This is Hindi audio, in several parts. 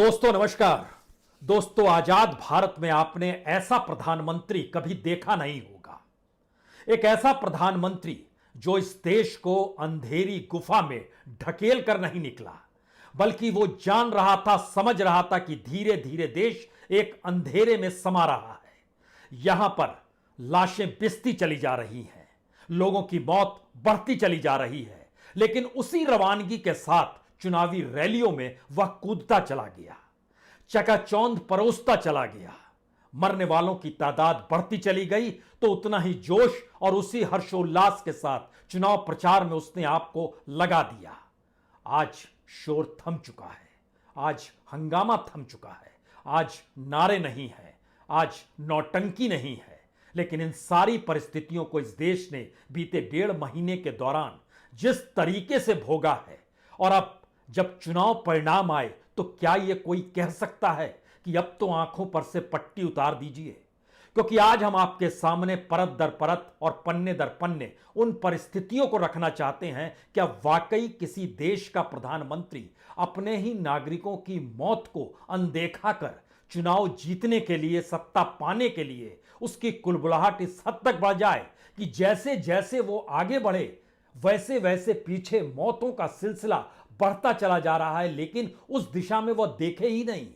दोस्तों नमस्कार। दोस्तों, आजाद भारत में आपने ऐसा प्रधानमंत्री कभी देखा नहीं होगा। एक ऐसा प्रधानमंत्री जो इस देश को अंधेरी गुफा में ढकेल कर नहीं निकला, बल्कि वो जान रहा था, समझ रहा था कि धीरे धीरे देश एक अंधेरे में समा रहा है। यहां पर लाशें बिसती चली जा रही हैं, लोगों की मौत बढ़ती चली जा रही है, लेकिन उसी रवानगी के साथ चुनावी रैलियों में वह कूदता चला गया, चकाचौंध परोसता चला गया। मरने वालों की तादाद बढ़ती चली गई तो उतना ही जोश और उसी हर्षोल्लास के साथ चुनाव प्रचार में उसने आपको लगा दिया। आज शोर थम चुका है, आज हंगामा थम चुका है, आज नारे नहीं है, आज नौटंकी नहीं है। लेकिन इन सारी परिस्थितियों को इस देश ने बीते 1.5 महीने के दौरान जिस तरीके से भोगा है, और अब जब चुनाव परिणाम आए तो क्या यह कोई कह सकता है कि अब तो आंखों पर से पट्टी उतार दीजिए? क्योंकि आज हम आपके सामने परत दर परत और पन्ने दर पन्ने उन परिस्थितियों को रखना चाहते हैं। क्या वाकई किसी देश का प्रधानमंत्री अपने ही नागरिकों की मौत को अनदेखा कर चुनाव जीतने के लिए, सत्ता पाने के लिए उसकी कुलबुलाहट इस हद तक बढ़ जाए कि जैसे जैसे वो आगे बढ़े वैसे वैसे पीछे मौतों का सिलसिला बढ़ता चला जा रहा है, लेकिन उस दिशा में वह देखे ही नहीं।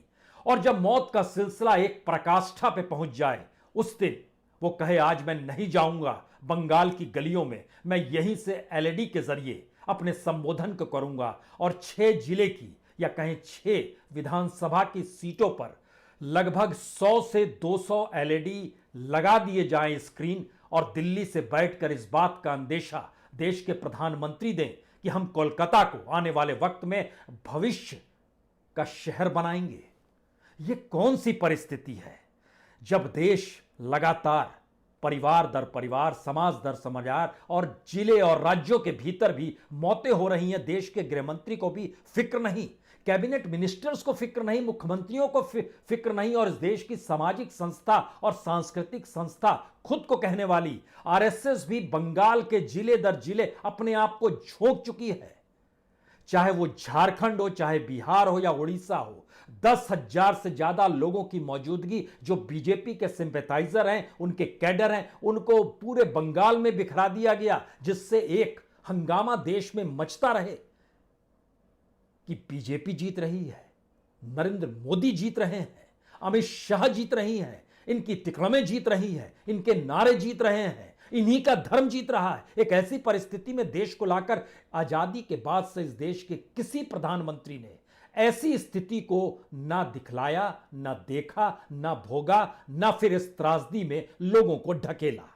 और जब मौत का सिलसिला एक प्रकाष्ठा पे पहुंच जाए, उस दिन वो कहे आज मैं नहीं जाऊंगा बंगाल की गलियों में, मैं यहीं से एलईडी के जरिए अपने संबोधन को करूंगा और 6 जिले की या कहें 6 विधानसभा की सीटों पर लगभग 100 से 200 एलईडी लगा दिए जाएं स्क्रीन, और दिल्ली से बैठकर इस बात का अंदेशा देश के प्रधानमंत्री दें कि हम कोलकाता को आने वाले वक्त में भविष्य का शहर बनाएंगे। यह कौन सी परिस्थिति है जब देश लगातार परिवार दर परिवार, समाज दर समाज और जिले और राज्यों के भीतर भी मौतें हो रही हैं। देश के गृह मंत्री को भी फिक्र नहीं, कैबिनेट मिनिस्टर्स को फिक्र नहीं, मुख्यमंत्रियों को फिक्र नहीं, और इस देश की सामाजिक संस्था और सांस्कृतिक संस्था खुद को कहने वाली आरएसएस भी बंगाल के जिले दर जिले अपने आप को झोंक चुकी है। चाहे वो झारखंड हो, चाहे बिहार हो या उड़ीसा हो, 10,000 से ज्यादा लोगों की मौजूदगी, जो बीजेपी के सिंपैथाइजर हैं, उनके कैडर हैं, उनको पूरे बंगाल में बिखरा दिया गया, जिससे एक हंगामा देश में मचता रहे कि बीजेपी जीत रही है, नरेंद्र मोदी जीत रहे हैं, अमित शाह जीत रही हैं, इनकी तिकड़में जीत रही हैं, इनके नारे जीत रहे हैं, इन्हीं का धर्म जीत रहा है। एक ऐसी परिस्थिति में देश को लाकर आजादी के बाद से इस देश के किसी प्रधानमंत्री ने ऐसी स्थिति को ना दिखलाया, ना देखा, ना भोगा, ना फिर इस त्रासदी में लोगों को ढकेला।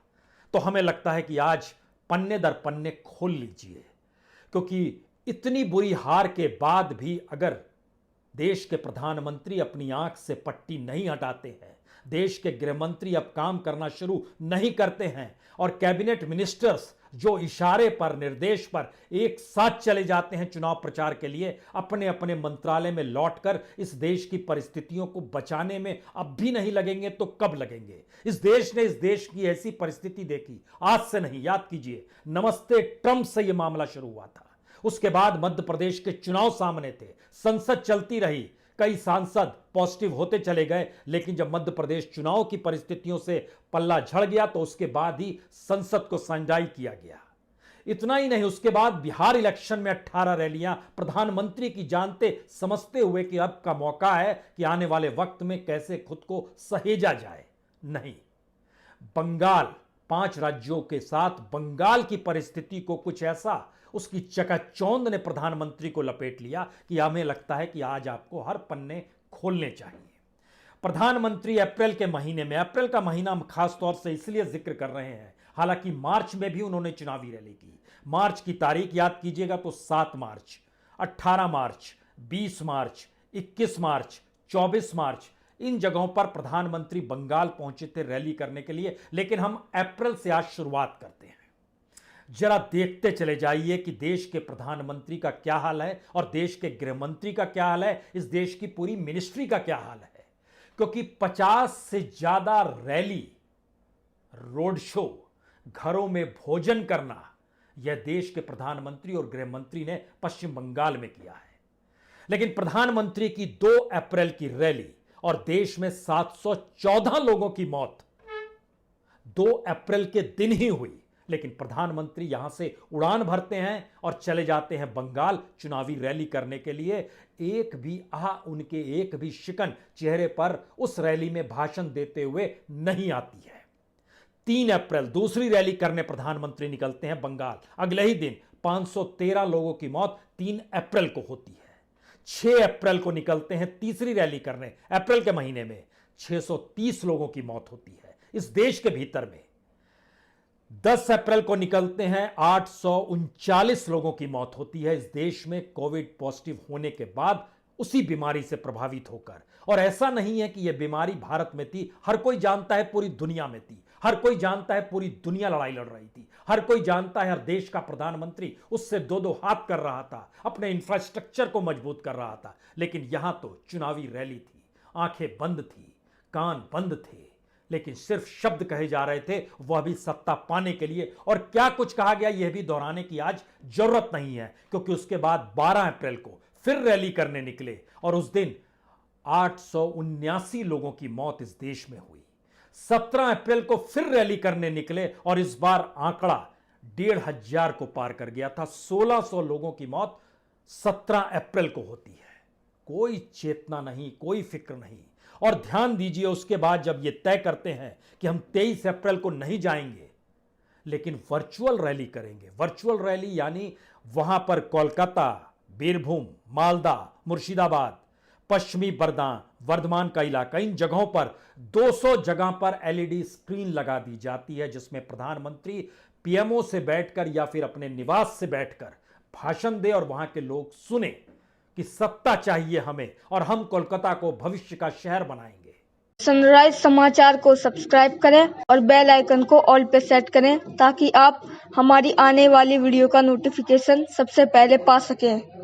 तो हमें लगता है कि आज पन्ने दर पन्ने खोल लीजिए, क्योंकि इतनी बुरी हार के बाद भी अगर देश के प्रधानमंत्री अपनी आंख से पट्टी नहीं हटाते हैं, देश के गृह मंत्री अब काम करना शुरू नहीं करते हैं, और कैबिनेट मिनिस्टर्स जो इशारे पर, निर्देश पर एक साथ चले जाते हैं चुनाव प्रचार के लिए, अपने अपने मंत्रालय में लौटकर इस देश की परिस्थितियों को बचाने में अब भी नहीं लगेंगे तो कब लगेंगे? इस देश ने इस देश की ऐसी परिस्थिति देखी आज से नहीं। याद कीजिए, नमस्ते ट्रंप से यह मामला शुरू हुआ था। उसके बाद मध्य प्रदेश के चुनाव सामने थे, संसद चलती रही, कई सांसद पॉजिटिव होते चले गए, लेकिन जब मध्य प्रदेश चुनाव की परिस्थितियों से पल्ला झड़ गया तो उसके बाद ही संसद को संजाई किया गया। इतना ही नहीं, उसके बाद बिहार इलेक्शन में 18 रैलियां प्रधानमंत्री की, जानते समझते हुए कि अब का मौका है कि आने वाले वक्त में कैसे खुद को सहेजा जाए। नहीं, बंगाल, 5 राज्यों के साथ बंगाल की परिस्थिति को कुछ ऐसा उसकी चकाचौंध ने प्रधानमंत्री को लपेट लिया कि हमें लगता है कि आज आपको हर पन्ने खोलने चाहिए। प्रधानमंत्री अप्रैल के महीने में, अप्रैल का महीना हम खास तौर से इसलिए जिक्र कर रहे हैं, हालांकि मार्च में भी उन्होंने चुनावी रैली की। मार्च की तारीख याद कीजिएगा तो 7 मार्च, 18 मार्च, 20 मार्च, 21 मार्च, 24 मार्च, इन जगहों पर प्रधानमंत्री बंगाल पहुंचे थे रैली करने के लिए। लेकिन हम अप्रैल से आज शुरुआत करते हैं। जरा देखते चले जाइए कि देश के प्रधानमंत्री का क्या हाल है और देश के गृह मंत्री का क्या हाल है, इस देश की पूरी मिनिस्ट्री का क्या हाल है। क्योंकि 50 से ज्यादा रैली, रोड शो, घरों में भोजन करना, यह देश के प्रधानमंत्री और गृह मंत्री ने पश्चिम बंगाल में किया है। लेकिन प्रधानमंत्री की 2 अप्रैल की रैली और देश में 714 लोगों की मौत 2 अप्रैल के दिन ही हुई, लेकिन प्रधानमंत्री यहां से उड़ान भरते हैं और चले जाते हैं बंगाल चुनावी रैली करने के लिए। उनके एक भी शिकन चेहरे पर उस रैली में भाषण देते हुए नहीं आती है। 3 अप्रैल दूसरी रैली करने प्रधानमंत्री निकलते हैं बंगाल। अगले ही दिन 513 लोगों की मौत 3 अप्रैल को होती है। 6 अप्रैल को निकलते हैं तीसरी रैली करने, अप्रैल के महीने में 630 लोगों की मौत होती है इस देश के भीतर में। 10 अप्रैल को निकलते हैं 839 लोगों की मौत होती है इस देश में कोविड पॉजिटिव होने के बाद उसी बीमारी से प्रभावित होकर। और ऐसा नहीं है कि यह बीमारी भारत में थी, हर कोई जानता है पूरी दुनिया में थी, हर कोई जानता है पूरी दुनिया लड़ाई लड़ रही थी, हर कोई जानता है हर देश का प्रधानमंत्री उससे 2-2 हाथ कर रहा था, अपने इंफ्रास्ट्रक्चर को मजबूत कर रहा था। लेकिन यहां तो चुनावी रैली थी, आंखें बंद थी, कान बंद थे, लेकिन सिर्फ शब्द कहे जा रहे थे, वह भी सत्ता पाने के लिए। और क्या कुछ कहा गया यह भी दोहराने की आज जरूरत नहीं है, क्योंकि उसके बाद 12 अप्रैल को फिर रैली करने निकले और उस दिन 879 लोगों की मौत इस देश में हुई। 17 अप्रैल को फिर रैली करने निकले और इस बार आंकड़ा 1500 को पार कर गया था। 1600 लोगों की मौत 17 अप्रैल को होती है। कोई चेतना नहीं, कोई फिक्र नहीं। और ध्यान दीजिए, उसके बाद जब ये तय करते हैं कि हम 23 अप्रैल को नहीं जाएंगे लेकिन वर्चुअल रैली करेंगे, वर्चुअल रैली यानी वहां पर कोलकाता, बीरभूम, मालदा, मुर्शिदाबाद, पश्चिमी वर्धमान का इलाका, इन जगहों पर 200 जगह पर एलईडी स्क्रीन लगा दी जाती है जिसमें प्रधानमंत्री पीएमओ से बैठकर या फिर अपने निवास से बैठकर भाषण दे और वहां के लोग सुने कि सत्ता चाहिए हमें और हम कोलकाता को भविष्य का शहर बनाएंगे। सनराइज समाचार को सब्सक्राइब करें और बेल आइकन को ऑल पे सेट करें ताकि आप हमारी आने वाली वीडियो का नोटिफिकेशन सबसे पहले पा सकें।